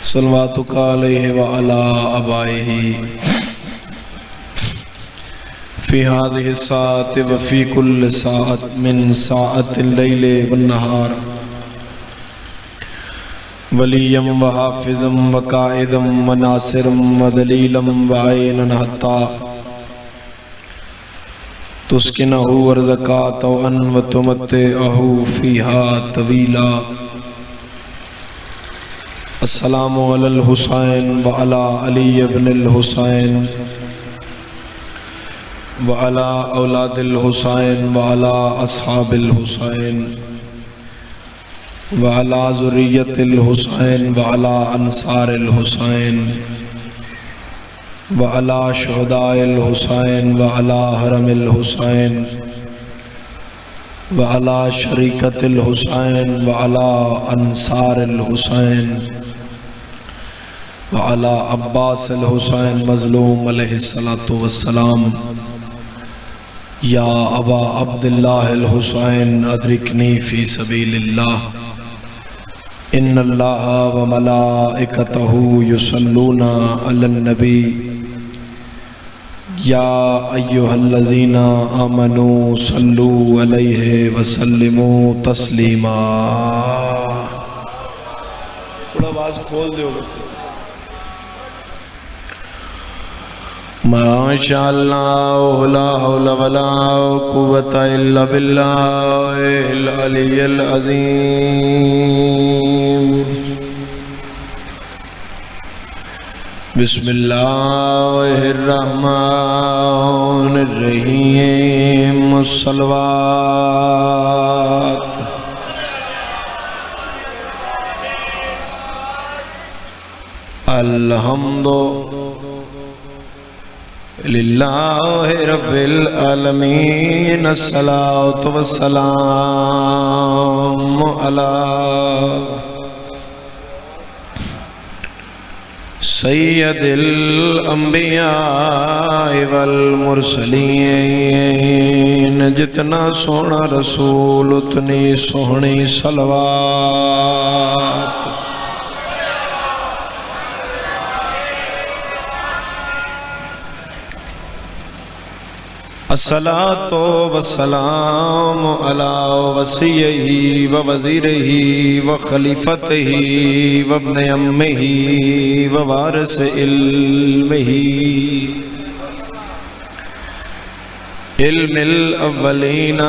صلواتک علیہ وعلا آبائہ فی هذه الساعة وفی کل ساعة من ساعة اللیل والنہار ولیا وحافظا وقائدا وناصرا ودلیلا وعینا حتی تسکنہ ورزقا طوعا وتمتعہ فیہا طویلا السلام علی الحسین وعلی علی ابن الحسین وعلی اولاد الحسین وعلی اصحاب الحسین وعلی ذریت الحسین وعلی انصار الحسین وعلی شہداء الحسین وعلی حرم الحسین وعلی شریکت الحسین وعلی انصار الحسین وعلی عباس الحسین مظلوم علیہ السلام یا ابا عبداللہ الحسین ادرکنی فی سبیل اللہ ان اللہ وملائکتہ یصلون علی النبی یا ایہا الذین آمنوا صلوا علیہ وسلموا تسلیما. تھوڑا آواز کھول دے ہوگا. ماشاءاللہ لا حول ولا قوة الا باللہ العلی العظیم. بسم اللہ الرحمن الرحیم. الصلوات الحمد للہ رب العالمین. الصلاة والسلام علی سید الانبیاء والمرسلین. جتنا سونا رسول اتنی سونی صلوات. الصلاة والسلام على وصیہ ووزیرہ وخلیفتہ وابن عمہ ووارث علمہ علم الاولین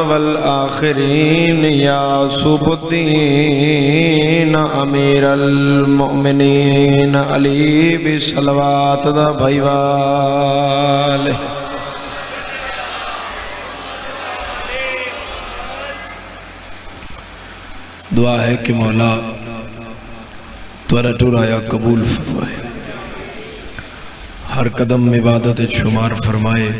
والآخرین یعصب الدین امیر المؤمنین علی بصلوات دا بھائی والے. دعا ہے کہ مولا تورا ٹورایا قبول فرمائے، ہر قدم عبادت شمار فرمائے.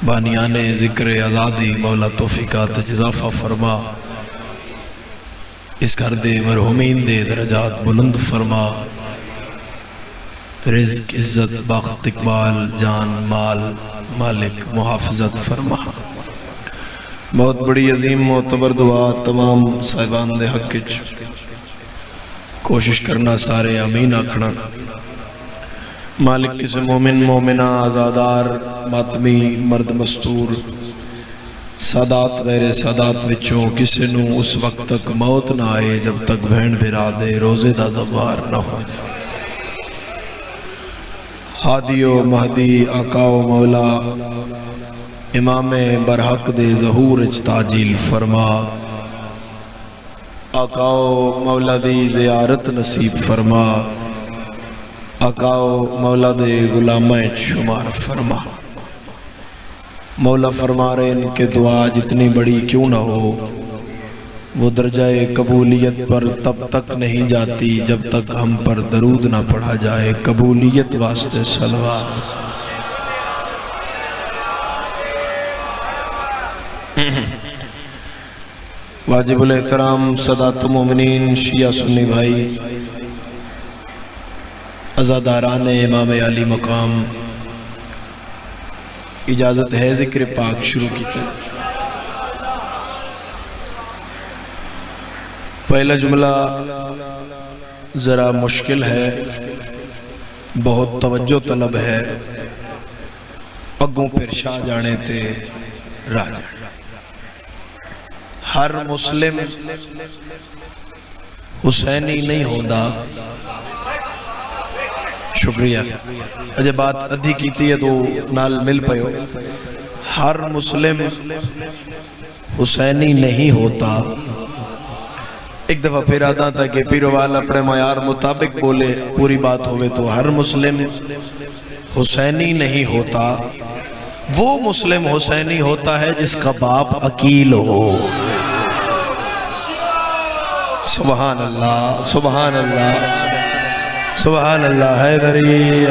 بانیان ذکر آزادی مولا توفیقات اضافہ فرما. اس گھر دے مرحومین دے درجات بلند فرما. رزق عزت بخت اقبال جان مال مالک محافظت فرما. بہت بڑی عظیم معتبر دعا تمام صاحبان دے حق وچ کوشش کرنا سارے آمین آکھنا. مالک کسی مومن مومنہ آزادار ماتمی مرد مستور سادات غیر سادات وچوں کسی نو اس وقت تک موت نہ آئے جب تک بہن برادے روزے دا زوار نہ ہو. ہادیو مہدی آقاو مولا امام برحق دے ظہور اچ تاجیل فرما. آقاو مولا دی زیارت نصیب فرما. آقاو مولا دے غلامہ شمار فرما. مولا فرما رہے ان کے دعا جتنی بڑی کیوں نہ ہو وہ درجہ قبولیت پر تب تک نہیں جاتی جب تک ہم پر درود نہ پڑھا جائے. قبولیت واسطے صلوات. واجب الاحترام سادات مومنین شیعہ سنی بھائی عزاداران امام علی مقام، اجازت ہے ذکر پاک شروع کیتے. پہلا جملہ ذرا مشکل ہے، بہت توجہ طلب ہے، اگوں پھر شاہ جانے تے راہ جانے۔ ہر مسلم حسینی نہیں ہوتا۔ شکریہ، اجے بات ادھی کیتی ہے تو نال مل پئے ہو۔ ہر مسلم حسینی نہیں ہوتا۔ ایک دفعہ پھر آتا تھا کہ پیروال اپنے معیار مطابق بولے، پوری بات ہوئے تو ہر مسلم حسینی نہیں ہوتا، وہ مسلم حسینی ہوتا ہے جس کا باپ عقیل ہو۔ سبحان اللہ، سبحان اللہ، سبحان اللہ، حیدری۔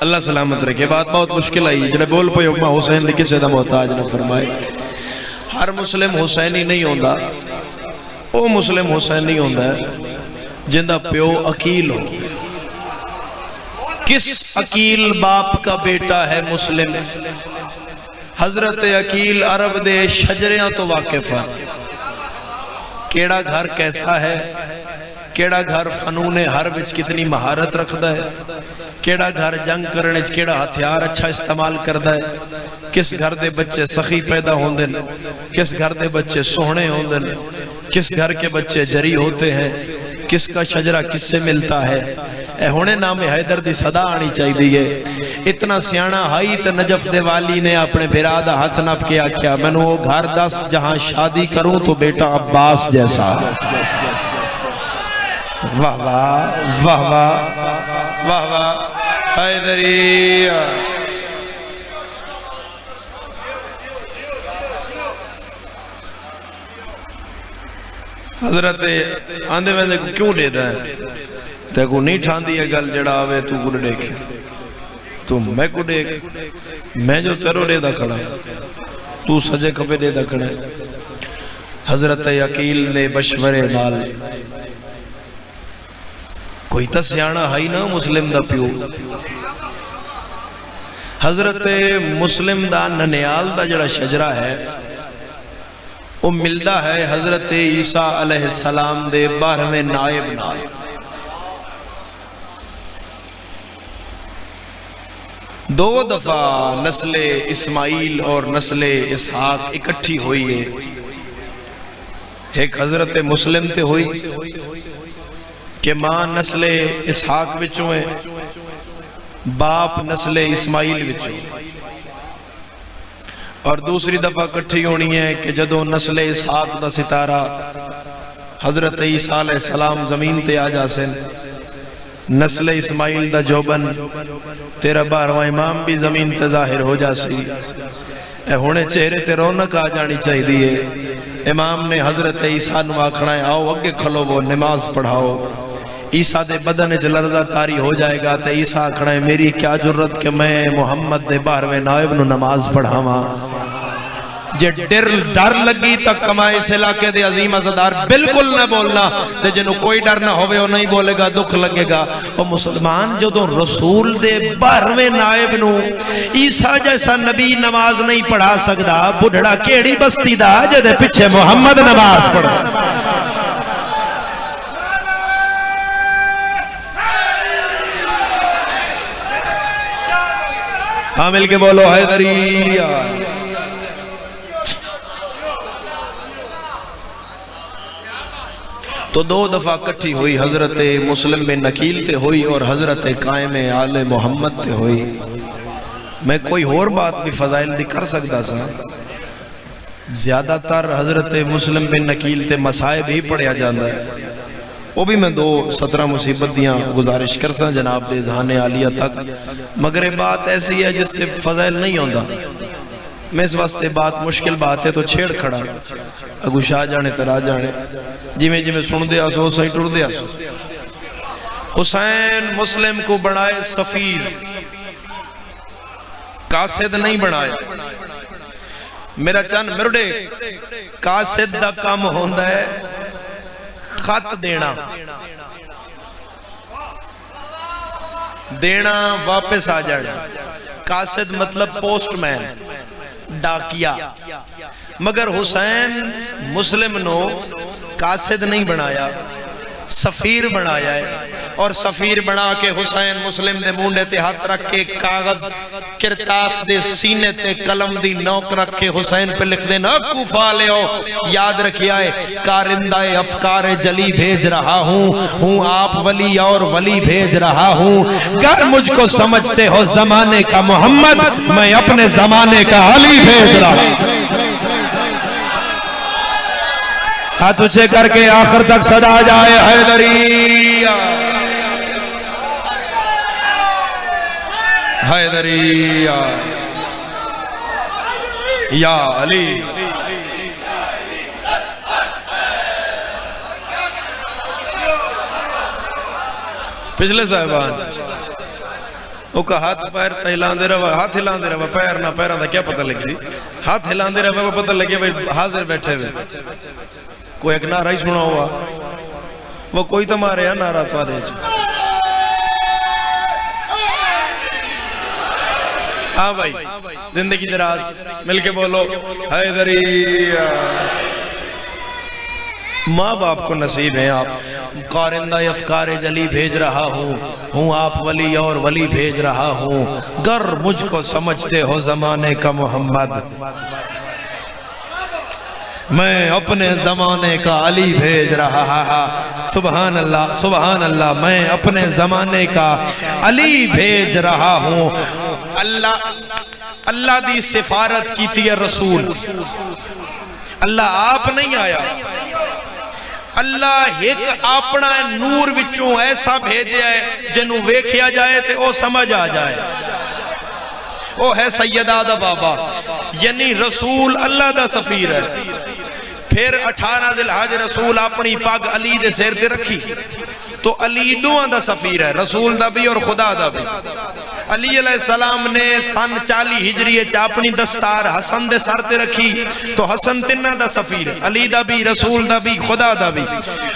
اللہ سلامت رکھے۔ بات بہت مشکل آئی، جنہیں بول پہ اکمہ حسین نے کسے دا محتاج نہ فرمائے۔ ہر مسلم حسینی نہیں ہوندہ، وہ مسلم حسینی ہوندہ ہے جندہ پیو عقیل ہو۔ کس عقیل باپ کا بیٹا ہے مسلم؟ حضرت عقیل عرب دے شجریاں تو واقف ہے۔ کیڑا گھر کیسا ہے، کیڑا گھر فنون حرب وچ کتنی مہارت رکھدا ہے، کیڑا گھر جنگ کرنے وچ کیڑا ہتھیار اچھا استعمال کردا ہے، کس گھر دے بچے سخی پیدا ہوندے ہیں، کس گھر دے بچے سوہنے ہوندے ہیں، کس گھر کے بچے جری ہوتے ہیں، کس کا شجرہ کس سے ملتا ہے۔ اے ہونے نام حیدر دی صدا آنی چاہی دیئے۔ اتنا سیانہ ہائی تے نجف دے والی نے اپنے برادہ ہاتھ نپ کے آکھیا، میں نے وہ گھر دس جہاں شادی کروں تو بیٹا عباس جیسا۔ واہ واہ واہ واہ واہ واہ حیدری۔ حضرت آندے میں دیکھو کیوں دے دا ہے؟ تے کو نہیں ٹھان دیا گل جڑا آوے تو کو دیکھ، تو میں کو دیکھ، میں جو تیرو دے دا کھڑا، تو سجے کھپے دے دا کھڑا۔ حضرت عقیل نے بشورے نال، کوئی تا سیانہ ہائی نا مسلم دا پیو۔ حضرت مسلم دا ننیال دا جڑا شجرہ ہے وہ ملدہ ہے حضرت عیسیٰ علیہ السلام دے 12ویں نائب نال۔ دو دفعہ نسل اسماعیل اور نسل اسحاق اکٹھی ہوئی ہے۔ ایک حضرت مسلم تے ہوئی کہ ماں نسل اسحاق وچوں ہے، باپ نسل اسماعیل وچوں، اور دوسری دفعہ کٹھی ہونی ہے کہ جدو نسل اسحاق دا ستارہ حضرت عیسیٰ علیہ السلام زمین تے آ جاسن، نسل اسماعیل دا جوبن تیرا 12واں امام بھی زمین تے ظاہر ہو جاسی۔ اے ہونے چہرے تے رونق آ جانی چاہی دیئے۔ امام نے حضرت عیسیٰ نو آکھنا ہے آؤ اگے کھلو وہ نماز پڑھاؤ۔ عیسیٰ دے بدن اچھ لرزہ تاری ہو جائے گا تے عیسیٰ آکھنا ہے میری کیا جرت کہ میں محمد دے 12ویں نائب نو نماز پڑھاواں۔ جے ڈر لگی تک کمائے اس علاقے دے عظیم عزدار بالکل نہ بولنا، تے جنہوں کوئی ڈر نہ ہوئے وہ نہیں بولے گا، دکھ لگے گا۔ وہ مسلمان جو دو رسول دے 12ویں نائب نو عیسیٰ جیسا نبی نماز نہیں پڑھا سکتا، بڑھڑا کیڑی بستی دا جدے پچھے محمد نماز پڑھا۔ ہاں مل کے بولو حیدری۔ تو دو دفعہ کٹھی ہوئی، حضرت مسلم بن نکیل تے ہوئی اور حضرت قائم آل محمد تے ہوئی۔ میں کوئی اور بات بھی فضائل دی کر سکتا سا، زیادہ تر حضرت مسلم بن نکیل تے مسائب ہی پڑھیا جاندہ ہے، وہ بھی میں 2-17 مصیبت دیاں گزارش کرساں جناب دے ذہان عالیہ تک، مگر بات ایسی ہے جس سے فضائل نہیں ہوندہ۔ میں اس واسطے بات مشکل بات ہے تو چھیڑ کھڑا، اگو شاہ جانے ترا جانے، جی میں سن دیا سو صحیح ٹر دیا سو۔ حسین مسلم کو بنائے سفیر، قاصد نہیں بنائے۔ میرا چند مرڈے قاصد دا کام ہوندہ ہے خط دینا واپس آ جانا۔ قاصد مطلب پوسٹ مین، ڈاکیا۔ مگر حسین مسلم نو قاصد نہیں بنایا، سفیر بنایا ہے، اور سفیر بنا کے حسین مسلم دے مونڈے تے ہاتھ رکھ کے کاغذ کرتاس دے سینے تے قلم دی نوک رکھ کے حسین پہ لکھ دینا کوفہ لے ہو، یاد رکھیا ہے کارندہ افکار جلی بھیج رہا ہوں آپ ولی اور ولی بھیج رہا ہوں، گر مجھ کو سمجھتے ہو زمانے کا محمد، میں اپنے زمانے کا علی بھیج رہا ہوں۔ ہاتھ اونچے کر کے آخر تک صدا جائے حیدری حیدری یا علی۔ پچھلے صاحبان وہ کا ہاتھ پیر ہلان دے رہا، ہاتھ ہلان دے رہا، پیر نہ پیران دا کیا پتہ لگ سی، ہاتھ ہلان دے رہا، وہ پتہ لگے بھئی حاضر بیٹھے ہوئے، کوئی ایک نعرہ ہی سنا ہوا، وہ کوئی تو مارے ہیں نعرہ تو آدھے چھو۔ ہاں بھائی زندگی دراز مل کے بولو حیدری۔ ماں باپ کو نصیب ہے آپ کارندہ افکار جلی بھیج رہا ہوں آپ ولی اور ولی بھیج رہا ہوں، گر مجھ کو سمجھتے ہو زمانے کا محمد، میں اپنے زمانے کا علی بھیج رہا۔ سبحان اللہ سبحان اللہ، میں اپنے زمانے کا علی بھیج رہا ہوں۔ اللہ دی سفارت کی تھی رسول، اللہ آپ نہیں آیا، اللہ ایک اپنا نور وچوں ایسا بھیجیا ہے جنہوں ویکھیا جائے تے او سمجھ آ جائے، وہ ہے سیدہ دا بابا، یعنی رسول اللہ دا سفیر ہے۔ پھر 18 ذی الحج رسول اپنی پگ علی دے سیر تے رکھی تو علی دوہاں دا سفیر ہے، رسول دا بھی اور خدا دا بھی۔ علی علیہ السلام نے سن 40 ہجری اپنی دستار حسن دے سر تے رکھی تو حسن تنہ دا سفیر، علی دا بھی رسول دا بھی خدا دا بھی۔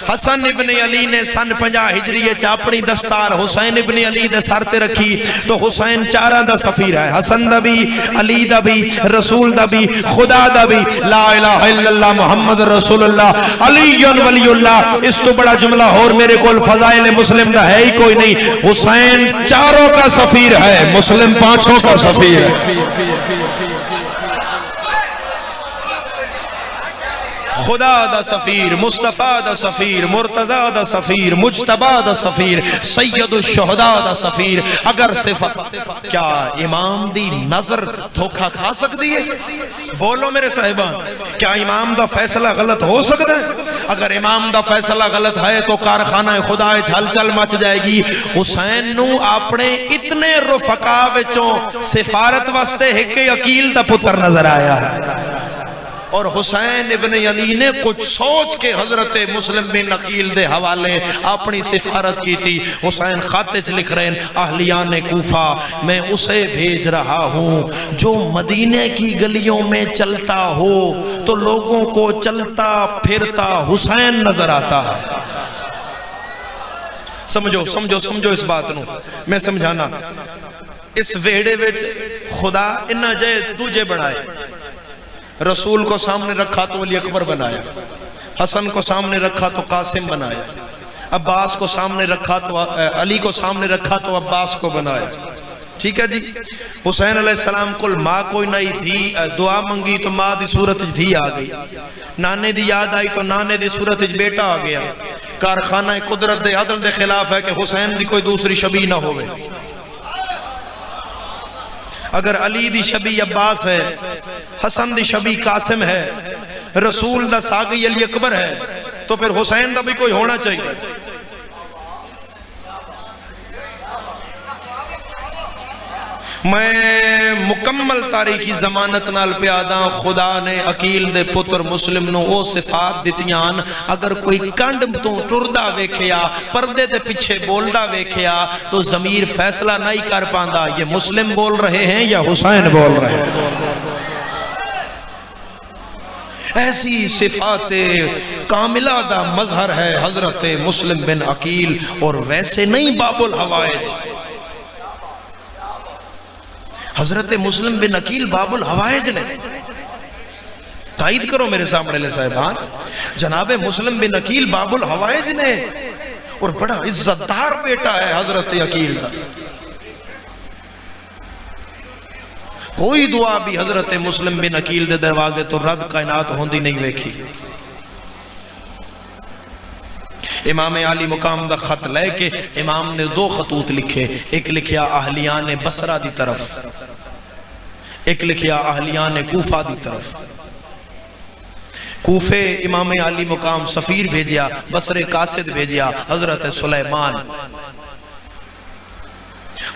حسن ابن علی نے سن 50 ہجری اپنی دستار حسین ابن علی دے سر تے رکھی تو حسین چارہ دا سفیر ہے، حسن دا بھی علی دا بھی رسول دا بھی خدا دا بھی۔ لا الہ الا اللہ محمد رسول اللہ علی ولی اللہ، اس تو بڑا جملہ اور میرے کول فضائل مسلم دا ہے ہی کوئی نہیں، حسین چاروں کا سفیر ہے، مسلم 5 کا سفیر ہے۔ خدا دا سفیر، مصطفیٰ دا سفیر، مرتضیٰ دا سفیر، مجتبیٰ دا سفیر، سید الشہداء دا سفیر۔ اگر صفت کیا امام دی نظر دھوکہ کھا سکتی ہے؟ بولو میرے صاحبان، کیا امام دا فیصلہ غلط ہو سکتا ہے؟ اگر امام دا فیصلہ غلط ہے تو کارخانہ خدا ہل چل مچ جائے گی۔ حسین نو اپنے اتنے رفقا وچوں سفارت واسطے ایک عقیل دا پتر نظر آیا ہے، اور حسین ابن علی نے کچھ سوچ کے حضرت مسلم بن عقیل دے حوالے اپنی سفارت کی تھی۔ حسین خاتج لکھ رہے ہیں اہلیان کوفہ، میں اسے بھیج رہا ہوں جو مدینے کی گلیوں میں چلتا ہو تو لوگوں کو چلتا پھرتا حسین نظر آتا ہے۔ سمجھو سمجھو سمجھو اس بات نو، میں سمجھانا، اس ویڑے وچ خدا انہا جائے دوجے بڑھائے، رسول کو سامنے رکھا تو علی اکبر بنایا، حسن کو سامنے رکھا تو قاسم بنایا، عباس کو سامنے رکھا تو علی کو سامنے رکھا تو عباس کو بنایا۔ ٹھیک ہے جی، حسین علیہ السلام کل ماں کوئی نہیں تھی، دعا منگی تو ماں دی صورت دھی آ گئی، نانے دی یاد آئی تو نانے دی صورت بیٹا آ گیا۔ کارخانہ قدرت دے عدل دے خلاف ہے کہ حسین دی کوئی دوسری شبیہ نہ ہوئے۔ اگر علی دی شبیہ عباس ہے، حسن دی شبیہ قاسم ہے، رسول دا ساگی علی اکبر ہے، تو پھر حسین دا بھی کوئی ہونا چاہیے۔ میں مکمل تاریخی ضمانت نال پیاداں، خدا نے عقیل دے پتر مسلم نو او صفات دتیاں، اگر کوئی کنڈ تو ٹردہ ویکھیا، پردے دے پیچھے بولدہ ویکھیا تو ضمیر فیصلہ نہیں کر پاندہ یہ مسلم بول رہے ہیں یا حسین بول رہے ہیں۔ ایسی صفات کاملہ دا مظہر ہے حضرت مسلم بن عقیل، اور ویسے نہیں باب الحوائج۔ حضرت مسلم بن عقیل باب الحوائج نے، تائید کرو میرے سامنے لے صاحبان، جناب مسلم بن عقیل باب الحوائج نے۔ اور بڑا عزتدار بیٹا ہے حضرت عقیل دا. کوئی دعا بھی حضرت مسلم بن عقیل دے دروازے تو رد کائنات ہوندی نہیں ویکھی. امام عالی مقام دا خط لے کے امام نے 2 خطوط لکھے، ایک لکھیا اہلیان بصرہ دی طرف، ایک لکھیا اہلیان کوفہ دی طرف. کوفے امام عالی مقام سفیر بھیجیا، بصرے قاصد بھیجیا حضرت سلیمان،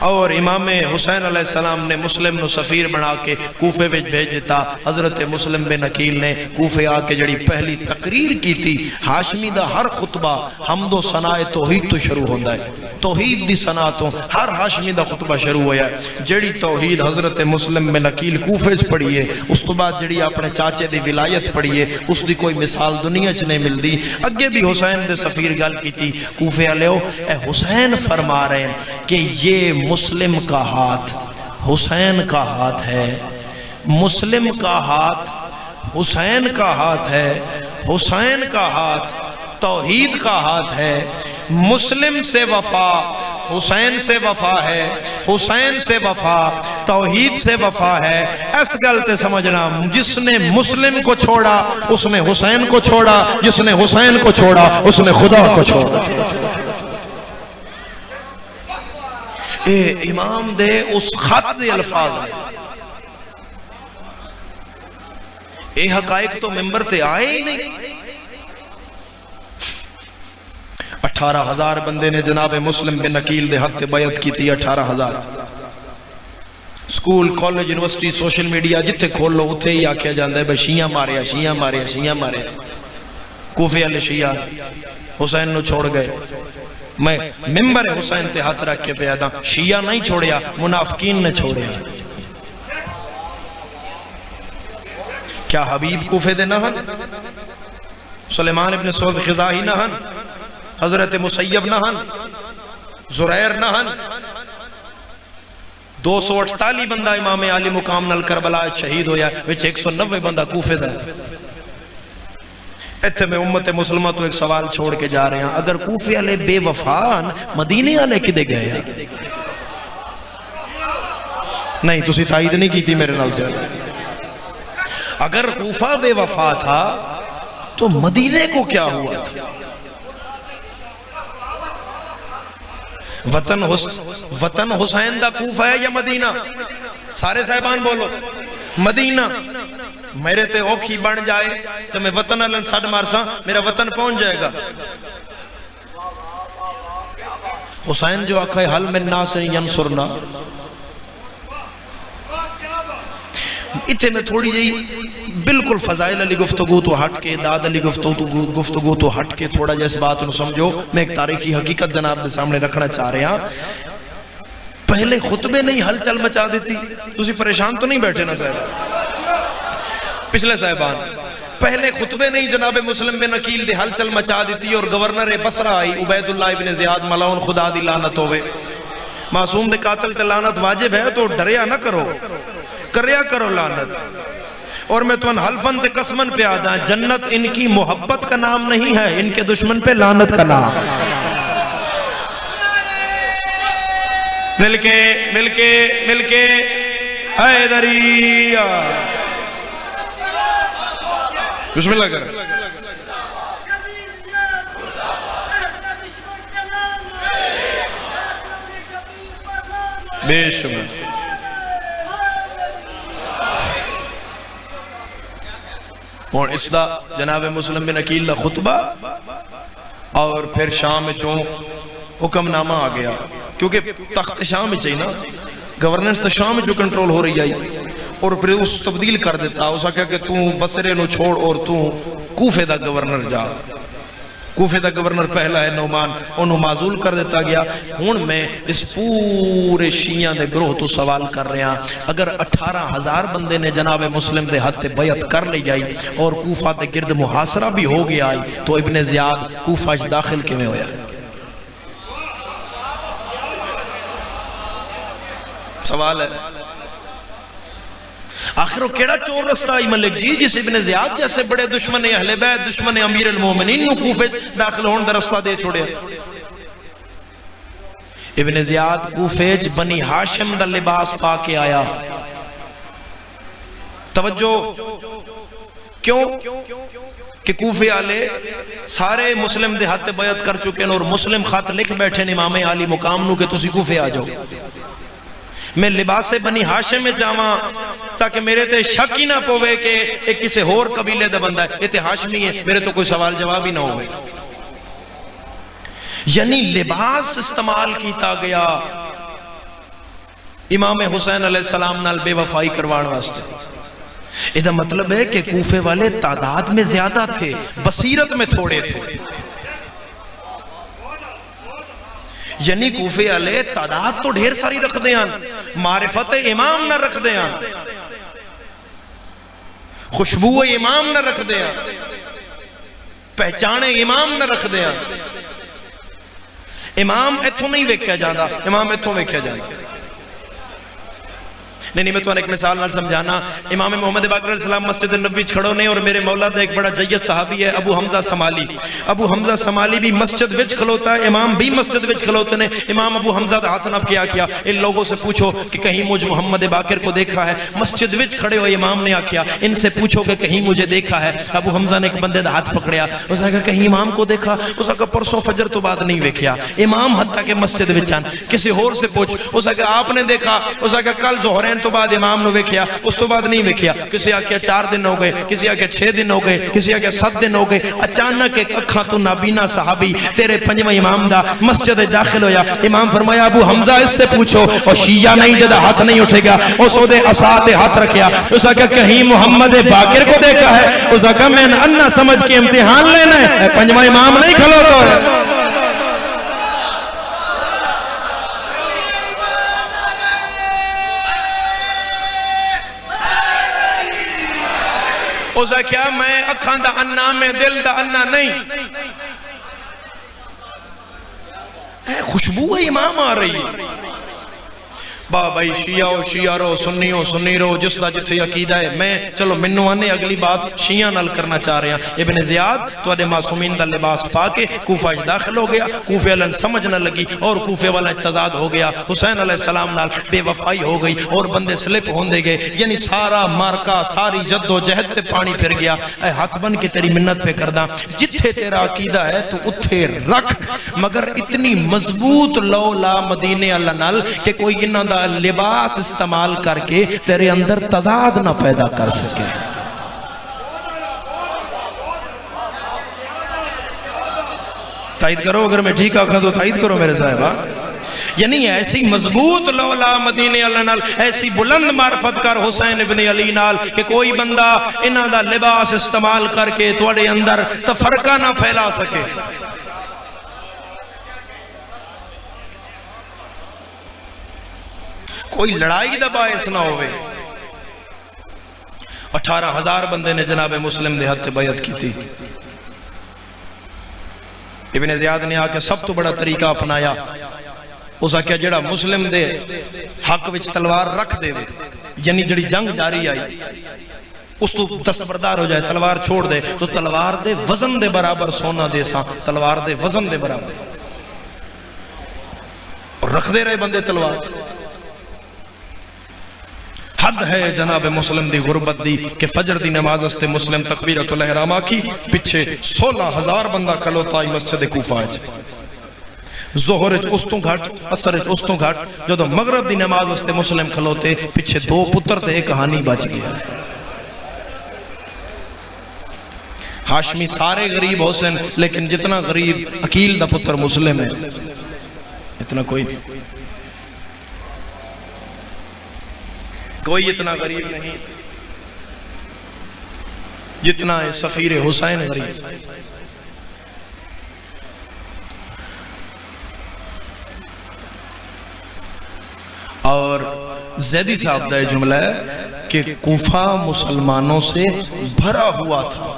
اور امام حسین علیہ السلام نے مسلم نو سفیر بنا کے کوفے وچ بھیج دیتا. حضرت مسلم بن عقیل نے کوفے آ کے جڑی پہلی تقریر کی تھی، ہاشمی دا ہر خطبہ حمد و ثنا توحید تو شروع ہوندا ہے، توحید دی ثنا تو ہر ہاشمی دا خطبہ شروع ہویا ہے. جڑی توحید حضرت مسلم بن عقیل کوفے وچ پڑھیے، اس تو بعد جڑی اپنے چاچے دی ولایت پڑھیے، اس دی کوئی مثال دنیا چ نہیں ملدی. اگے بھی حسین دے سفیر گل کی تھی، کوفے والےو اے حسین فرما رہے ہیں کہ یہ مسلم کا ہاتھ حسین کا ہاتھ ہے، مسلم کا ہاتھ حسین کا ہاتھ ہے، حسین کا ہاتھ توحید کا ہاتھ ہے. مسلم سے وفا حسین سے وفا ہے، حسین سے وفا توحید سے وفا ہے. اس گل تے سمجھنا، جس نے مسلم کو چھوڑا اس نے حسین کو چھوڑا، جس نے حسین کو چھوڑا اس نے خدا کو چھوڑا. اے امام دے اس خط دے الفاظ ہیں. اے حقائق تو ممبر تے آئے ہی نہیں. 18,000 بندے نے جناب مسلم بن عقیل دے ہاتھ تے بیعت کی تھی. 18,000 school college university social media جتھے کھول لو اتھے ہی آکھیا جاندا ہے بھئی شیعہ ماریا شیعہ ماریا شیعہ ماریا. کوفے والے شیعہ حسین نو چھوڑ گئے. میں ممبر حسین تے ہاتھ رکھ کے پیادا، شیعہ نہیں چھوڑیا، منافقین نے چھوڑیا. کیا حبیب کوفے دے نہ ہن؟ سلیمان ابن سعود خزائی نہ ہن؟ حضرت مسیب نہ ہن؟ زریر نہ ہن؟ 248 بندہ امام عالی مقام نال کربلا شہید ہویا، وچ 190 بندہ کوفے دا. ایتھے میں امت مسلمہ تو ایک سوال چھوڑ کے جا رہے ہیں، اگر کوفے والے بے وفان مدینے والے کدے گئے ہیں؟ نہیں تسی تائید نہیں کی تھی میرے نال سے. اگر کوفہ بے وفا تھا تو مدینے کو کیا ہوا تھا؟ وطن حسین دا کوفہ ہے یا مدینہ؟ سارے صاحبان بولو. مدینہ. میرے تے اوکھی بن جائے تو میں وطن اللہ ساڑھ مارساں، میرا وطن پہنچ جائے گا. حسین جو آکھا ہے حل من ناس ینصرنا، اتھے میں تھوڑی جئی بالکل فضائل علی گفتگو تو ہٹ کے، داد علی گفتگو تو ہٹ کے تھوڑا جیس بات انہوں سمجھو. میں ایک تاریخی حقیقت جناب نے سامنے رکھنا چاہ رہے ہیں. پہلے خطبے نہیں ہلچل مچا دیتی. تسی پریشان تو نہیں بیٹھے نا صاحب پچھلے صاحبان؟ پہلے خطبے نہیں جناب مسلم بن عقیل دے ہلچل مچا دیتی اور گورنر بصرہ آئی عبید اللہ ابن زیاد ملعون خدا دی لعنت ہوئے. معصوم دے قاتل تے لعنت واجب ہے تو ڈریا نہ کرو، کریا کرو لعنت. اور میں تو ان حلفن تے قسمن پہ آدھا، جنت ان کی محبت کا نام نہیں ہے، ان کے دشمن پہ لعنت کا نام. مل کے حیدریہ بسم اللہ کر. بے شمار اور اس دا جناب مسلم بن عقیل دا خطبہ، اور پھر شام چوں حکم نامہ آ گیا، کیونکہ تخت شام چاہیے نا، گورننس تا شام جو کنٹرول ہو رہی آئی، اور پھر اس تبدیل کر دیتا. اسا کہا کہ تو بصرے نو چھوڑ اور تو کوفے دا گورنر جا. کوفے دا گورنر پہلا ہے نعمان، انہوں معزول کر دیتا گیا. ہون میں اس پورے شیعہ دے گروہ تو سوال کر رہے ہیں، اگر 18,000 بندے نے جناب مسلم دے ہاتھ بیعت کر لی جائی اور کوفہ دے گرد محاصرہ بھی ہو گیا آئی، تو ابن زیاد کوفہ داخل کے میں ہویا؟ سوال ہے. آخر وہ کیڑا چور رستہ آئی ملک جی جس ابن زیاد جیسے بڑے دشمن اہل بیت، دشمن امیر المومنین نو کوفے داخل ہون دا رستہ دے چھوڑے؟ ابن زیاد کوفیج بنی ہاشم دا لباس پا کے آیا. توجہ کیوں کہ کوفے والے سارے مسلم دے ہاتھ بیعت کر چکے ہیں اور مسلم خط لکھ بیٹھے ہیں امام عالی مقام نو کہ تسی کوفے آ جاؤ. میں لباس بنی ہاشم میں جاواں تاکہ میرے تے شک ہی نہ پوے کہ ایک کسی اور قبیلے دا بندہ ہے، یہ تے ہاشمی ہے، میرے تو کوئی سوال جواب ہی نہ ہوئے. یعنی لباس استعمال کیتا گیا امام حسین علیہ السلام نال بے وفائی کروان واسطے. یہ مطلب ہے کہ کوفے والے تعداد میں زیادہ تھے، بصیرت میں تھوڑے تھے. یعنی کوفے والے تعداد تو ڈھیر ساری رکھ دیاں، معرفت امام نہ رکھ دیاں، خوشبو امام نہ رکھ دیاں، پہچانے امام نہ رکھ دیاں. امام ایتھوں نہیں ویکھیا جاندہ، امام ایتھوں ویکھیا جاندہ. نہیں میں تو ایک مثال نال سمجھانا. امام محمد باقر علیہ السلام مسجد نبوی کھڑو نے اور میرے مولا دا ایک بڑا جید صحابی ہے ابو حمزہ سمالی. ابو حمزہ سمالی بھی مسجد وچ کھلوتا ہے، امام بھی مسجد وچ کھلوتے نے. امام ابو حمزہ دا ہاتھ نب کیا ان لوگوں سے پوچھو کہ کہیں مجھ محمد باقر کو دیکھا ہے. مسجد وچ کھڑے ہوئے امام نے آکھیا ان سے پوچھو کہ کہیں مجھے دیکھا ہے. ابو حمزہ نے ایک بندے دا ہاتھ پکڑیا، اس نے کہا کہیں امام کو دیکھا؟ اس نے کہا پرسوں فجر تو بعد نہیں ویکھیا. امام حتیٰ کہ مسجد وچ آن کسی اور سے پوچھ، اس نے کہا آپ نے دیکھا؟ اس نے کہا کل ظہرین تو بعد امام نے ویکھیا، اس تو بعد نہیں ویکھیا. کسی آکھیا 4 دن ہو گئے، کسی آکھیا 6 دن ہو گئے، کسی آکھیا 7 دن ہو گئے. اچانک ایک اکھاں تو نابینا صحابی تیرے پنجواں امام دا مسجد داخل ہویا. امام فرمایا ابو حمزہ اس سے پوچھو، اور شیعہ نہیں جدا ہاتھ نہیں اٹھے گا. اس دے اساتے ہاتھ رکھیا. اس نے کہا کہیں محمد باقر کو دیکھا ہے؟ اس نے کہا میں انا سمجھ کے امتحان لینا ہے، پنجواں امام نہیں کھلوتا ہے. اس نے کیا میں اکھان دا انا میں دل دا انا نہیں. خوشبو امام آ رہی ہے. بھائی شیعہ رو، سنی رو، جس دا جتھے عقیدہ ہے. میں چلو منو آنے اگلی بات شیعہ نال کرنا چاہ رہے ہیں. ابن زیاد تو اڈے معصومین دا لباس پا کے کوفہ داخل ہو گیا. کوفے والن سمجھ نہ لگی اور کوفے والا اعتزاد ہو گیا. حسین علیہ السلام نال بے وفائی ہو گئی اور بندے سلپ ہوندے گئے. یعنی سارا مارکا، ساری جد و جہد تے پانی پھر گیا. اے ہاتھ بن کے تیری منت پہ کردہ، جتھے تیرا عقیدہ ہے تو اتھے رکھ، مگر اتنی مضبوط لو لا مدینے اللہ نال کہ کوئی انہاں دا لباس استعمال کر کے تیرے اندر تضاد نہ پیدا کر سکے. تائید کرو اگر میں ٹھیک آکھاں تو تائید کرو میرے صاحبہ. یعنی ایسی مضبوط لولا مدینے اللہ نال، ایسی بلند معرفت کر حسین ابن علی نال کہ کوئی بندہ انہاں دا لباس استعمال کر کے تواڈے اندر تفرقہ نہ پھیلا سکے. کوئی لڑائی دا باعث نہ ہوئے. 18,000 بندے نے جناب مسلم دے ہاتھ بیعت کی تھی. ابن زیاد نے آکے سب تو بڑا طریقہ اپنایا. اس آکے جڑا مسلم دے حق وچ تلوار رکھ دے دے، یعنی جڑی جنگ جاری آئی اس تو دستبردار ہو جائے، تلوار چھوڑ دے تو تلوار دے وزن دے برابر سونا دے ساں، تلوار دے وزن دے برابر. اور رکھ دے رہے بندے تلوار. حد ہے جناب مسلم دی غربت دی کہ فجر دی نماز استے مسلم تکبیرۃ الاحرام کی پچھے 16,000 بندہ کھلوتا ہے مسجد کوفہ وچ. ظہر وچ اس تو گھٹ، عصر وچ اس تو گھٹ. جدوں مغرب دی نماز استے مسلم کھلوتے پچھے 2 پتر تے ایک کہانی بچ گیا. ہاشمی سارے غریب حسین، لیکن جتنا غریب عقیل دا پتر مسلم ہے اتنا کوئی اتنا غریب نہیں جتنا ہے سفیر حسین غریب. اور زیدی صاحب دا جملہ ہے کہ کوفہ مسلمانوں سے بھرا ہوا تھا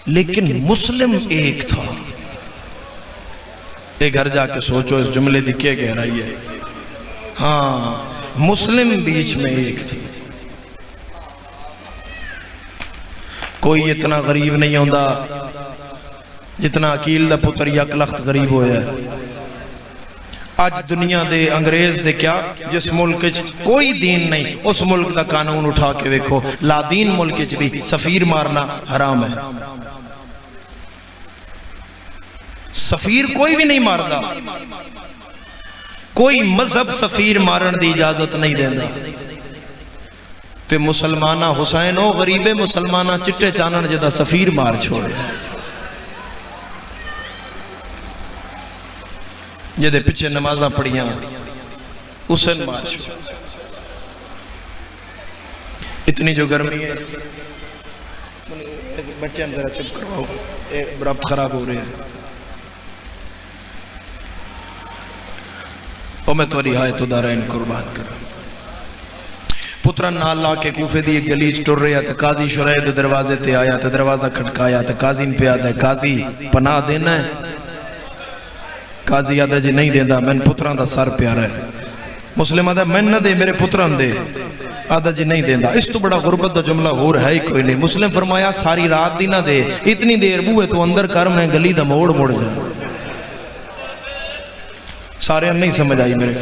لیکن مسلم ایک تھا. ایک گھر جا کے سوچو اس جملے دی کیا گہرائی ہے. ہاں مسلم بیچ میں ایک تھی. کوئی اتنا غریب نہیں ہوندا جتنا عقیل دا پتر یک لخت غریب ہویا ہے. آج دنیا دے انگریز دے کیا جس ملک کوئی دین نہیں اس ملک دا قانون اٹھا کے ویکھو لا دین ملک بھی سفیر مارنا حرام ہے. سفیر کوئی بھی نہیں ماردا, کوئی مذہب سفیر مارن دی اجازت نہیں دیندا. تے مسلمانہ حسین او غریب مسلمانہ چٹے چانن جدا سفیر مار چھوڑے جدے پیچھے نمازاں پڑھیاں حسین مار چھوڑے. اتنی جو گرمی ہے بچے اندر چپ کرواؤ رب خراب ہو رہے ہیں. اور میں تو رہا ہے تو دارین قربان کرا پتران نال لا کے کوفے دی ایک گلیچ ٹر رہا تھا. قاضی شرائد دروازے تے آیا تھا, دروازہ کھٹکایا تھا. قاضی پہ آدھا ہے قاضی پناہ دینا ہے. قاضی آدھا جی نہیں دینا, میں پتران دا سر پیارا ہے. مسلم آدھا میں نہ دے میرے پتران دے. آدھا جی نہیں دینا. اس تو بڑا غربت دا جملہ ہو رہا ہے کوئی نہیں. مسلم فرمایا ساری رات دی نہ دے, اتنی دیر بوئے تو اندر کر میں گلی دا موڑ موڑ جا. سارے نہیں سمجھ آئی میرے.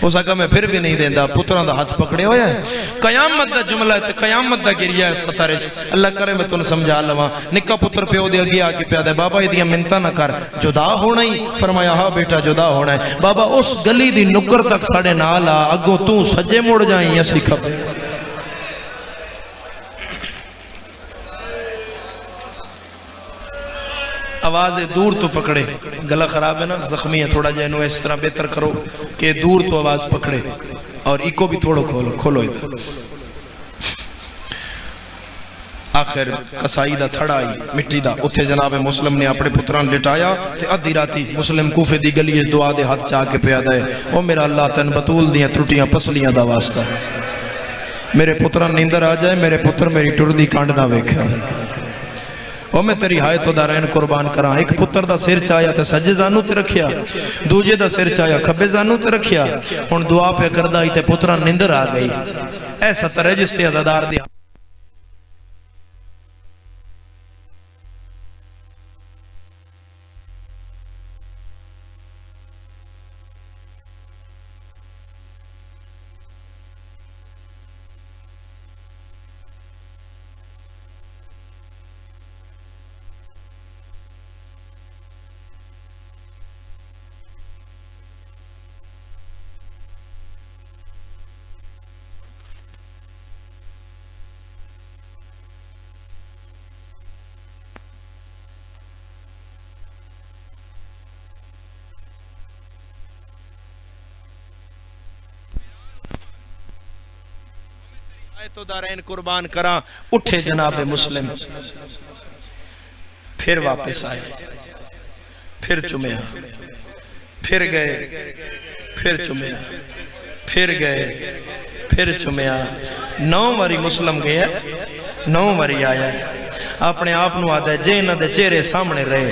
اس آقا میں پھر بھی نہیں دیندہ. پتران دا ہاتھ پکڑے ہویا ہے. قیامت دا جملہ ہے, قیامت دا گریا ہے ستارے. اللہ کرے میں تُن سمجھا لواں. نکا پتر پیو دے اگیا آگے پیادہ ہے, بابا یہ دیا منتا نہ کر, جدا ہونا ہی. فرمایا ہاں بیٹا جدا ہونا ہے. بابا اس گلی دی نکر تک ساڑے نالا اگوں تو سجے موڑ جائیں یا سکھا پہ. آواز دور تو پکڑے, گلا خراب ہے نا, زخمی ہے تھوڑا جائنو اس طرح بہتر کرو کہ دور تو آواز پکڑے, اور ایکو بھی تھوڑا کھولو ادھر. آخر کسائی دا تھڑا آئی مٹی دا, اتھے جناب مسلم نے اپنے پتران لٹایا تے ادھی راتی مسلم کوفے دی گلی دعا دے ہاتھ چاہ کے پیادہ ہے, او میرا اللہ تن بطول دیاں ترٹیاں پسلیاں دا واسطہ, میرے پتران نیندر آ جائے, میرے پتر میری ٹردی کانڈ نہ ویکھا. او میں تیری ہائے تو دارین قربان کراں. ایک پتر دا سر چاہیا تے سجے زانو تے رکھیا, دوجے دا سر چاہیا کھبے زانو تے رکھیا. ہن دعا پہ کردہ ہی تے پتران نیندر آ گئی. ایسا ترہ جس تے عزادار دیا. تو دارین قربان کراں. اٹھے جناب مسلم, پھر واپس آئے, پھر چمیا, پھر گئے, پھر چمیا, پھر گئے, پھر چمیا. 9 واری مسلم گیا, 9 واری آیا. اپنے آپ نو آدھا جے نہ دے چہرے سامنے رہے,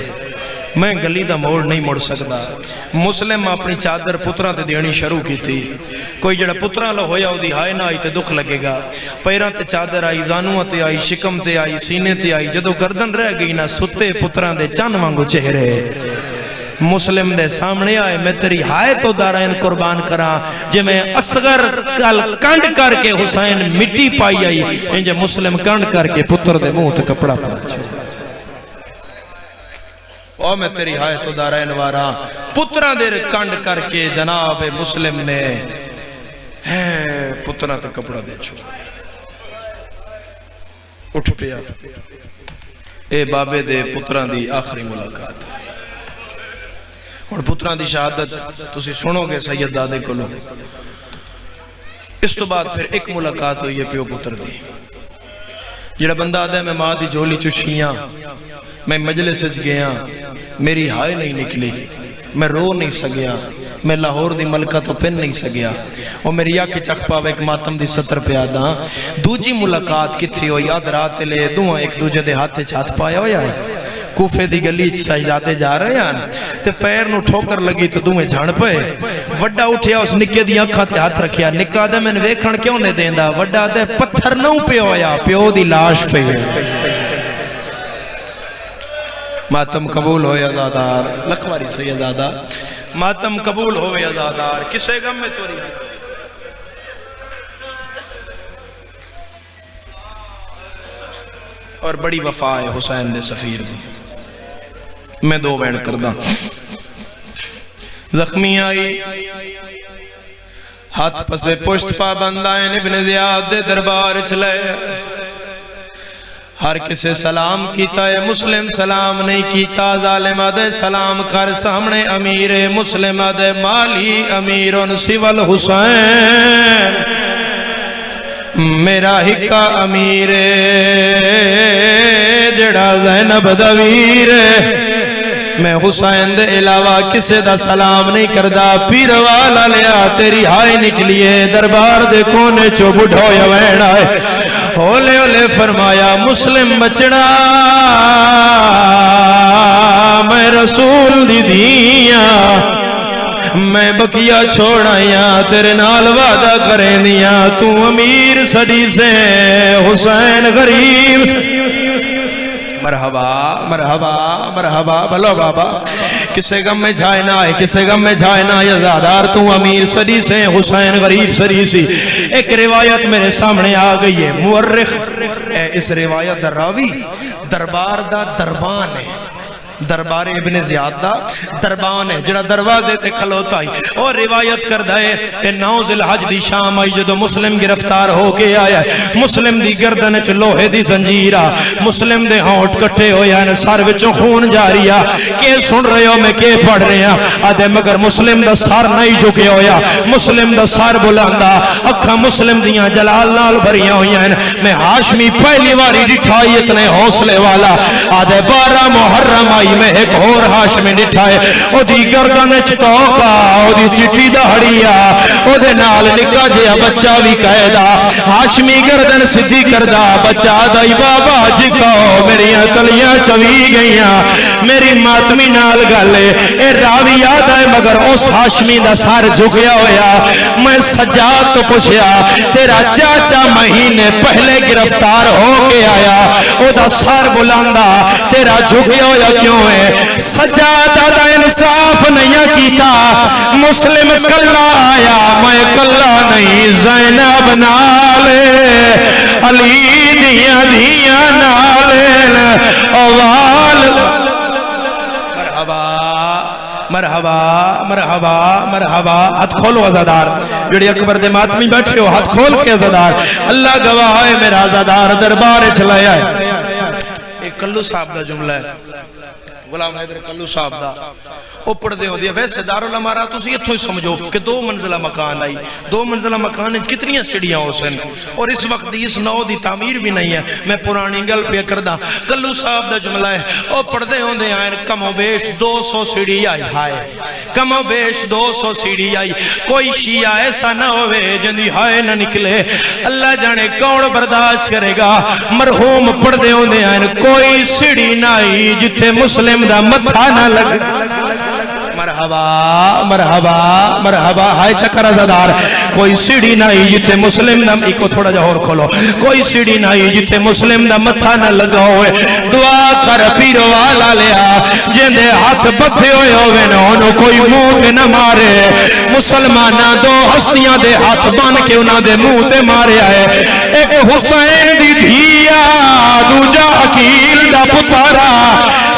میں گلی دا موڑ نہیں مڑ سکتا. مسلم اپنی چادر پتران تے دیانی شروع کی تھی. کوئی جڑا پتران لو ہویا ہو دی ہائے نہ آئی تے دکھ لگے گا. پیران تے چادر آئی, زانوہ تے آئی, شکم تے آئی, سینے تے آئی. جدو گردن رہ گئی نا ستے پتران دے چان مانگو چہرے. مسلم دے سامنے آئے, میں تیری ہائے تو دارین قربان کراں. جے میں اصغر کنڈ کر کے حسین مٹی پائی آئی, انجھے مسلم کنڈ کر کے پتر دے منہ تے کپڑا پاچھو. او میں تیری ہائے تو دارین وارا پتران دے کنڈ کر کے جناب مسلم نے پتران تے کپڑا دے چھو. اٹھ پیا, اے بابے دے پتران دی آخری ملاقات. اور پتران دی شہادت تسی سنو گے سید زادے کو لو. اس تو بعد پھر ایک ملاقات ہوئی ہے پیو پتر دی. جڑا بندہ آدھا ہے میں ماں دی جھولی چشیاں, میں مجلس سے گیا, میری ہائے نہیں نکلی, میں رو نہیں سگیا, میں لاہور دی ملکہ تو پن نہیں سگیا. اور میری آنکھ چکھ پاوے ایک ماتم دی سطر پہ آدھا. دوجی ملاقات کتھی ہوئی, آدھ رات لے دوہاں ایک دوجہ دے ہاتھے چھات پایا ہویا ہے. کوفے دی گلی سجادے جا رہے ہیں تے پیر نو ٹھوکر لگی تو دویں جھان پے. وڈا اٹھیا اس نکے دی آنکھاں تے ہاتھ رکھیا. نکا دے میں ویکھن کیوں نہیں دیندا, وڈا دے پتھر نہ پہ ہویا, پیو دی لاش پہ. ماتم قبول ہویا زادار, لکھواری سید زادہ. ماتم قبول ہوئے عزادار کسے غم میں توری اور بڑی وفا ہے حسین دے سفیر دی میں دو وین کردہ زخمی آئی ہاتھ پسے پشت پابند آئین ابن زیاد دے دربار چلے ہر کسے سلام کیتا ہے مسلم سلام نہیں کیتا ظالم دے سلام کر سامنے امیر مسلم دے مالی امیرن سیول حسین میرا ہکا امیر جڑا زینب دویر میں حسین دے علاوہ کسے دا سلام نہیں کردہ پیر والا لیا تیری ہائی نکلیے دربار دے کونے چو بڑھو یا وین آئے ہولے ہولے فرمایا مسلم بچڑا میں رسول دی دیاں میں بکیا چھوڑائیاں تیرے نال وعدہ کریں دیاں تو امیر سڑی سے حسین غریب مرحبا مرحبا مرحبا بلو بابا کسے غم میں جائے نہ آئے کسے غم میں جائے نہ آئے زادار تو امیر صدی سے حسین غریب صدی سی ایک روایت میرے سامنے آ گئی ہے مورخ اس روایت در راوی دربار دا دربان ہے دربار ابن زیاد دا دربان ہے جڑا دروازے تے کھلوتا ہی اور روایت کردہ ہے کہ 9 ذی الحج دی شام آئی جدو مسلم گرفتار ہو کے آیا ہے مسلم دی گردن چ لوہے دی زنجیرہ مسلم دے ہونٹ کٹے ہویا ہے سار وچوں خون جاریا کہ سن رہے ہو میں کہ پڑھ رہے ہیں آدھے مگر مسلم دا سار نہیں جھکے ہویا مسلم دا سار بلاندہ اکھا مسلم دیاں جلال نال بھریاں ہویا ہیں میں ہاشمی پہلی واری ڈٹھائی اتنے حوصلے والا آدھے 12 محرم آئی میں ایک اور ہاشمی ڈٹھائے او دی گردن چتوکا او دی چٹی دہڑیا او دے نال نکا جیا بچہ بھی قیدہ ہاشمی گردن صدی کردہ بچہ دائی بابا جکاؤ میری تلیاں چوی گئیاں میری ماتمی نال گالے اے راوی یاد آئے مگر اس ہاشمی دا سار جھگیا ہویا میں سجاد تو پوچھیا تیرا چاچا مہینے پہلے گرفتار ہو کے آیا او دا سار بلاندہ تیرا جھگیا ہویا کیوں ہے سجادہ دا انصاف نہیں کیتا مسلم کلا آیا میں کلا نہیں زینب نالے علی دیاں دیاں نالے اوال مرحبا مرحبا مرحبا ہاتھ کھولو عزادار جڑی اکبر دے ماتمی بیٹھے ہو ہاتھ کھول کے عزادار اللہ گواہ ہے میرا عزادار دربار چلایا ہے ایک کلو صاحب دا جملہ ہے غلام حیدر کلو صاحب دا اوپر دے ہو دیا ویسے دارالعلوم رہا تو یہ تو ہی سمجھو کہ 2 منزلہ مکان آئی 2 منزلہ مکان کتنی سیڑھیاں ہو سن اور اس وقت اس نو دی تعمیر بھی نہیں ہے میں پرانی گل پہ کردہ کلو صاحب دا جملہ ہے اوپر دے ہوں دے آئین کم و بیش 200 سیڑھی آئی ہائے کم و بیش 200 سیڑھی آئی کوئی شیعہ ایسا نہ ہوئے جندی ہائے نہ نکلے اللہ جانے کون برداشت کرے گا مرحوم پڑھ دے ہوں دے آئین کوئی سیڑھی نہ آئی جتھے مسلم دا متھا نہ لگ مرحبا مرحبا مرحبا ہائے چکر عزادار کوئی سیڑھی نہ ہی جتے مسلم نہ ایک تھوڑا جا اور کھولو کوئی سیڑھی نہ ہی جتے مسلم نہ متھا نہ لگا ہوئے دعا کر پیر والا لیا جندے ہاتھ پتھے ہوئے ہوئے نہ انہوں کوئی منہ کے نہ مارے مسلمانہ 2 ہستیاں دے ہاتھ بان کے انہوں دے منہ تے مارے آئے ایک حسین دی دھیا دوجا عقیل دا پتارا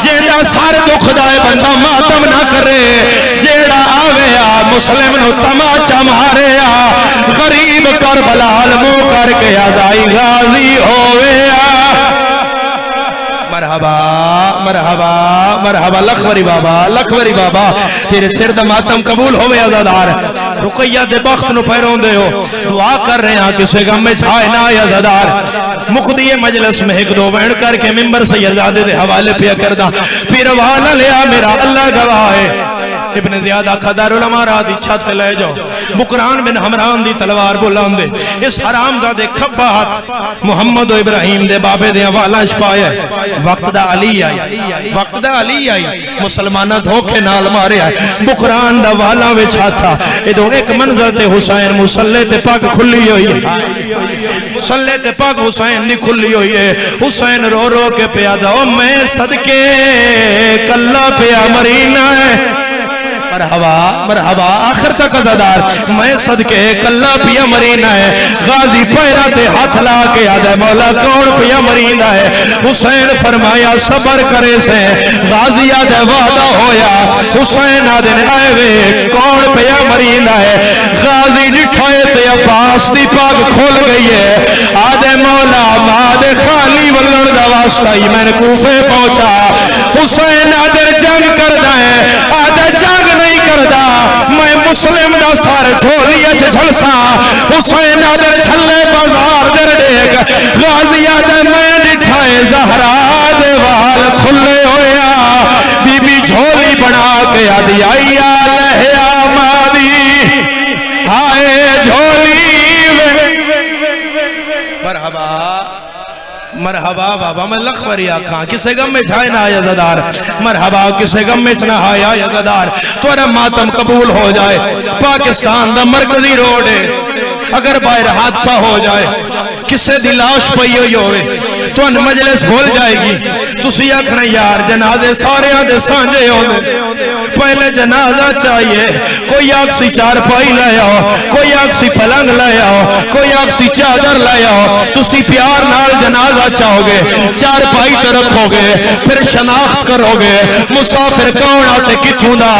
جیڑا سار دکھ دائے بندہ ماتم نہ کرے جیڑا آویا مسلم نو تماچا مارے غریب کربلال منہ کر کے ادائی غازی ہویا مرحبا مرحبا مرحبا لکھوری بابا تیرے سر دا ماتم قبول ہوئے عزادار رقیہ دے بخت نو پیرون دے ہو دعا کر رہے ہیں کسے غم میں چھائے نہ آئے عزادار مقدی مجلس میں 1-2 وین کر کے ممبر سیدزادے دے حوالے پیا کردہ پھر والا لیا میرا اللہ گواہ ہے ابن زیاد آکھا دارالعلوم را دی چھت لے جاؤ بکران بن حمران دی تلوار بلان دے اس حرام زادے کھبا ہاتھ محمد و ابراہیم دے بابے دے حوالہ شپایا وقت دا علی آئی مسلمانہ دھوکے نال مارے آئے بکران دا والا وچھا تھا ادھو ایک منظر تے حسین مسلح تے پاک کھلی ہوئی ہے مسلح تے پاک حسین نہیں کھلی ہوئی ہے حسین رو رو کے پیادہ میں صدقے کلہ پیا مرینہ ہے مرحبا مرحبا آخر تک عزادار میں صدقے کلا پیا مرینا ہے غازی پیرا تے ہاتھ لا کے آدھے مولا کون پیا مرینا ہے حسین فرمایا صبر کرے سے غازی آدھے وعدہ ہویا حسین آدھے آئے وے کون پیا مرینا ہے غازی جٹھائے تے عباس دی پاک کھول گئی ہے آدھے مولا مادے خالی ولن دا واسطہ ہی میں نے کوفے پہنچا حسین آدھے جنگ کردہ ہے آدھے جنگ نہیں کردہ میں مسلم دا سار جھولی اچھ جھلسا حسین آدھے تھلے بازار در دیکھ غازی آدھے میں ڈٹھائے زہرا دے وال کھلے ہویا بی بی جھولی بنا کے آدھی آئیا لہیا مادی آئے جھولی مرحبا مرحبا بابا میں لکھوری آکھاں کسے غم میں جھائے نہ آیا زدار مرحبا کسے غم میں نہ آیا زدار تورا ماتم قبول ہو جائے پاکستان دا مرکزی روڈ ہے اگر باہر حادثہ ہو جائے کسے دی لاش پئی ہوئے تو ان مجلس بھول جائے گی تسی آکھنا یار جنازے سارے آدھے سانجے ہوئے پہلے جنازہ چاہیے کوئی آکسی چار پائی لے آؤ کوئی آکسی پلنگ لے آؤ کوئی آکسی چادر لے آؤ تسی پیار نال جنازہ چاہو گے چار پائی تے رکھو گے پھر شناخت کرو گے مسافر کون آتے کتھوں دا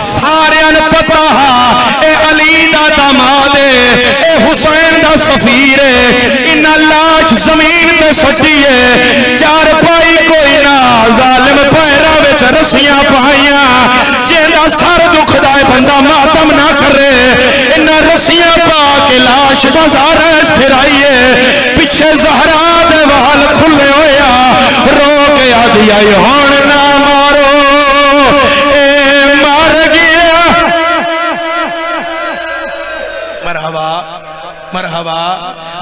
سارے ان پتہ اے علی دا دامادے اے حسین دا سفیر انہا لاش زمین تے سٹیے چار پائی کوئی نہ ظالم پیرا وچ رسیاں پائیاں جیندہ سار دکھ دائے بندہ ماتم نہ کرے انہا رسیاں پا کے لاش بازار پھر آئیے پیچھے زہرا دے وال کھلے ہویا رو کے آدھی آئی ہون نہ مارو اے مار گیا مرحبا مرحبا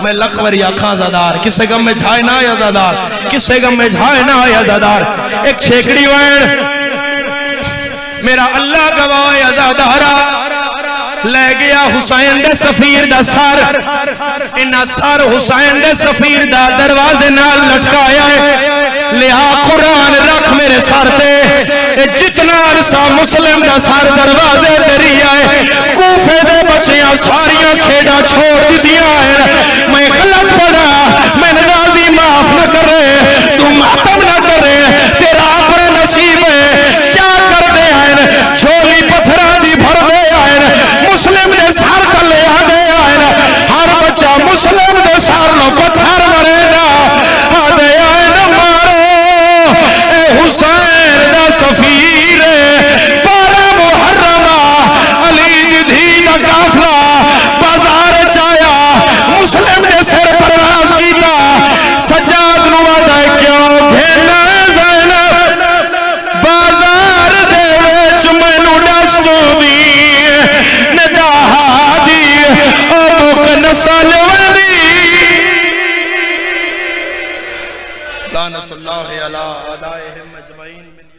میں لکھوری آکھاں زدار کسے غم میں جھائے نہ آیا زدار کسے غم میں جھائے نہ آیا زدار ایک چھیکڑی وین میرا اللہ گواہ زدارہ لے گیا حسین دے سفیر دا سار انہا سار حسین دے سفیر دا دروازے نال لٹکایا ہے لیا قرآن رکھ میرے سار تے جتنا عرصہ مسلم دا سار دروازے دری آئے کوفے دے بچیاں ساریاں کھیڑا چھوڑ دیتیاں ہیں میں غلط پڑا میں نرازی معاف نہ کرے تم ماتم نہ کرے تیرا اپنے نصیب ہے کیا کر دے ہیں جھولی پتھرہ دی بھر دے ہیں مسلم دے سار کلے آدھے آئے ہر بچہ مسلم دے سار لو پتھر مرے گا آدھے آئے مارو اے حسین دا سفیر پارا محرمہ علی دھی دا کافلہ بازار چایا مسلم دے سر پرواز کیتا سجاد نوا دائے کیوں گھینا زینب بازار دے ویچ میں نو ڈستو دی نسل ودی لعنت اللہ علی اعدائهم اجمعین